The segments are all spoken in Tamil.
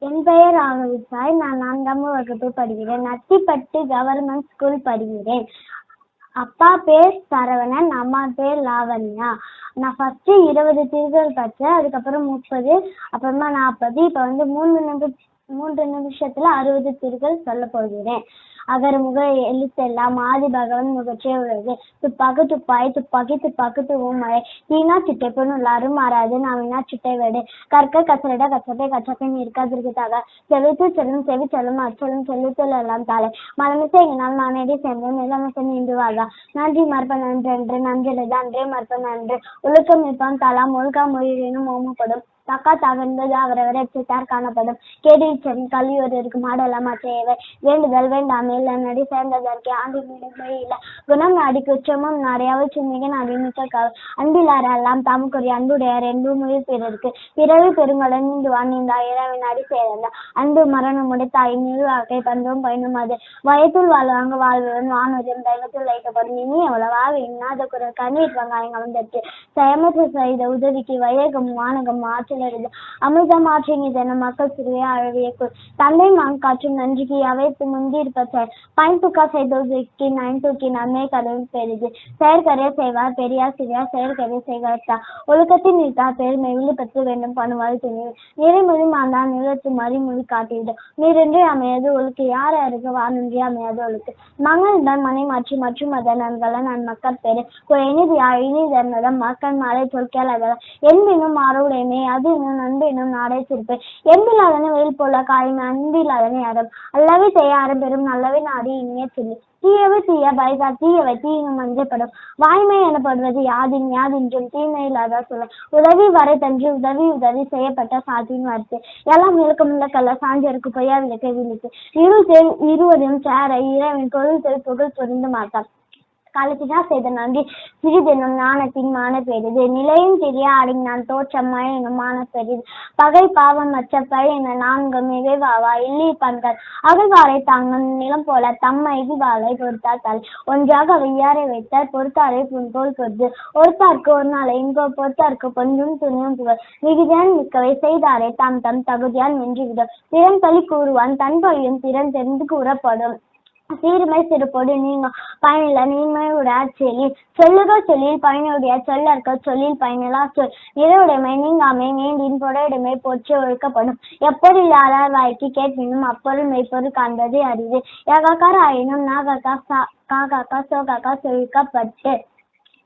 என் பெயர் ஆனவிசாய். நான் 4ஆம் வகுப்பு படிக்கிறேன். அத்திப்பட்டு கவர்மெண்ட் ஸ்கூல் படிக்கிறேன். அப்பா பேர் சரவணன், அம்மா பேர் லாவண்யா. நான் ஃபர்ஸ்ட் 20 திருக்குறள் படித்தேன், அதுக்கப்புறம் 30, அப்புறமா 40. இப்போ வந்து 3 நிமிஷத்துல 60 திருக்குறள் சொல்ல போகிறேன். அகர முக எழுத்தெல்லாம் ஆதி பகவன் முகற்றே உலகு. துப்பாக்கு துப்பாய் துப்பாக்கி துப்பாக்கு தூவும் மழை. தீனா சிட்டை பொண்ணுள்ளாரும் மாறாது நாவினா சிட்டை வேடு. கற்க கசரிட கச்சப்பை கச்சப்பின் இருக்காதிருக்கதாக. செவித்து செல்லும் செவி செல்லும் அச்சலும் செல்லுத்தல் எல்லாம் தாளை. மனமிசை எங்கனால் மானடி சேர்ந்து நிலமிசை நீண்டுவாதா. நன்றி மற்ப நன்றென்று நன்றெழுத அன்றே மற்ப நன்று. ஒழுக்கம் நிற்பான் தலாம் ஒழுக்கா மொழியினும் ஓமப்படும். தக்கா தகர்ந்தது அவரவர் எச்சத்தார் காணப்படும். கேடிச்சன் கல்வி ஒருவருக்கு மாடலாம் அச்சையவை. வேண்டுதல் வேண்டாமே நடி சேர்ந்ததற்கு ஆண்டி இல்லை. குணம் நாடி குற்றமும் நாடி அவள் சின்மிக நாடி மிக்க அன்பிலார எல்லாம் தாமுக்குரிய அன்புடையார் என்பு முயல் பிறருக்கு. பிறவி பெருங்கடன் நீண்டுவான் நீந்தா இரவி நாடி சேர்ந்த. அன்பு மரணம் உடைத்தாய் நீர் வாழ்க்கை பண்பும் பயனும் அது. வயத்துள் வாழ்வாங்க வாழ்வன் வானுதம் தெய்வத்தில் வைக்கப்படும். இனி எவ்வளவா இன்னாத குரல் கண்ணீர் வெங்காயங்களும் தட்டு. செயமற்ற செய்த உதவிக்கு வயகம் வானகம் ஆற்றல் அமிர்தம் ஆற்றின மக்கள் சிறுவே அழவிய தந்தை மான் காற்றும் நன்றிக்கு அவைத்து முந்திருப்ப பயன்புக்கா செய்தோக்கி நயன்தூக்கி நன்மை கடவுள் பெரிது. செயற்கரைய செய்வார் பெரியார் சிறியார் செயற்கரைய செய்வார்த்தா. ஒழுக்கத்தின் நீத்தார் பெருமை விழுப்பத்து வேண்டும் பண்ணுவாள் துணிவு. நிறைமொழி மாந்தான் நிலத்து மறிமொழி காட்டிவிடும். நீரின்றி அமையாது ஒழுக்கு யார் யாருக்கு வானின்றி அமையாது ஒழுக்கு. மங்களிடம் மனை மாற்றி மற்றும் அதன் நன்களை நான் மக்கள் பெரு இனிது இனிதன்னதம் மக்கள் மலை சொல்கேள் அதெல்லாம் என்பினும் மாறவுடையமே அது நண்பெனும் நாடே சிரிப்பு. எம்பில்லாதனை வெயில் போல காயும் அன்பில்லாதனை அறம். அல்லவே செய்ய அறம் பெறும் நல்லவை நாடி இனிய சொல்லி. தீயவை தீய பயதா தீயவை தீயினும் மஞ்சப்படும். வாய்மை எனப்படுவது யாதின்றும் தீமை இல்லாத சொல்ல. உதவி வரை தன்றி உதவி செய்யப்பட்ட சாத்தின் வார்த்தை. எல்லாம் விளக்கமுள்ள கல்ல சாஞ்சருக்கு பொய்யா விளக்க விழித்து. இருவரும் சேர இறைவன் பொருள் புகழ் பொருந்து மாட்டார். காலத்தினா செய்த நன்றி சிறிதெனும் ஞானத்தின் மான பெரிது. நிலையும் தெரிய அடங்கினான் தோற்றம் மழை எனும் மான பெரிது. பகை பாவம் மற்ற பழை என 4 மிகைவாவா இல்லி பண்கள். அகழ்வாரை தாங்கும் நிலம் போல தம்மை வாழை பொறுத்தார் தலை. ஒன்றாக வையாரை வைத்தார் பொறுத்தாரை புன்போல் பொறுத்து. ஒருத்தார்க்கு ஒரு நாளை இங்கோ பொறுத்தார்க்கு பொன்றும் துணியும் புகழ். மிகுதியான் மிக்கவை செய்தாரை தாம் தம் தகுதியான் வென்றுவிடும். திறன் பழி கூறுவான் தன் பழியும் திறன் தெரிந்து கூறப்படும். சீர்மை சிறுபொடு நீங்க பயனில்ல நீண்மை உடைய செல்லில் சொல்லுக சொல்லில் பயனுடைய சொல்லற்க சொல்லில் பயனில்லா சொல். நிறைவுடைமை நீங்காமை நீண்டின் பொடையுடைமை போற்றி ஒழுக்கப்படும். எப்பொருள் வாய்க்கு கேட்பினும் அப்பொருள் மெய்ப்பொருள் காண்பது அறிவு. யகாக்கார ஆயினும் நாகாக்கா காக்காக்கா சோகாக்கா சொழுக்கப்பட்டு.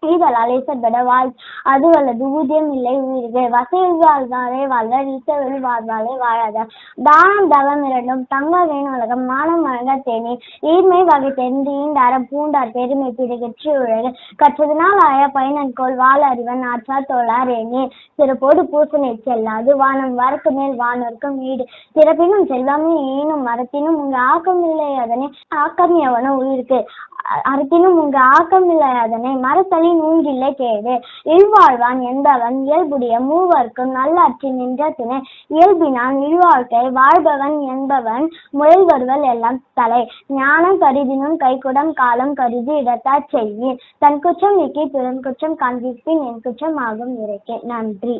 இதழால் இசைப்பட வாழ் அது அல்லது ஊதியம் இல்லை உயிர்கள். வசையில் வாழ்வாரே வாழ்வார் இசைவில் வாழ்வாரே வாழாதார். தானம் தவம் இரண்டும் தங்க வேண் உலகம் மானம் வழங்க தேனீர். ஈர்மை வகை தெரிந்து ஈண்டாரம் பூண்டார் பெருமை பிடிகற்றி உலகு. கற்றதுனால் ஆய பயனன்கோள் வாழ அறிவன் ஆற்றார் தோழார் ஏனே. சிறப்போடு பூசனை செல்லாது வானம் வரக்கு மேல் வானோர்க்கும் வீடு. சிறப்பினும் செல்வமும் ஈனும் மரத்தினும் உங்க ஆக்கம் இல்லை அதனை ஆக்கம் எவனோ உயிருக்கு. அறத்தினும் உங்க ஆக்கம் இல்லை அதனை மரத்தளி நூன்றில்லை கேடு. இல்வாழ்வான் என்பவன் இயல்புடைய மூவர்க்கும் நல்லாற்றி நின்ற துணை. இயல்பினான் இல்வாழ்க்கை வாழ்பவன் என்பவன் முயல்வர்கள் எல்லாம் தலை. ஞானம் கருதினும் கைக்குடம் காலம் கருதி இடத்தாற் செய்யின். தன் குற்றம் நீக்கி பிறன் குற்றம் காண்பிப்பின் என் குற்றம் ஆகும் இறைக்கே. நன்றி.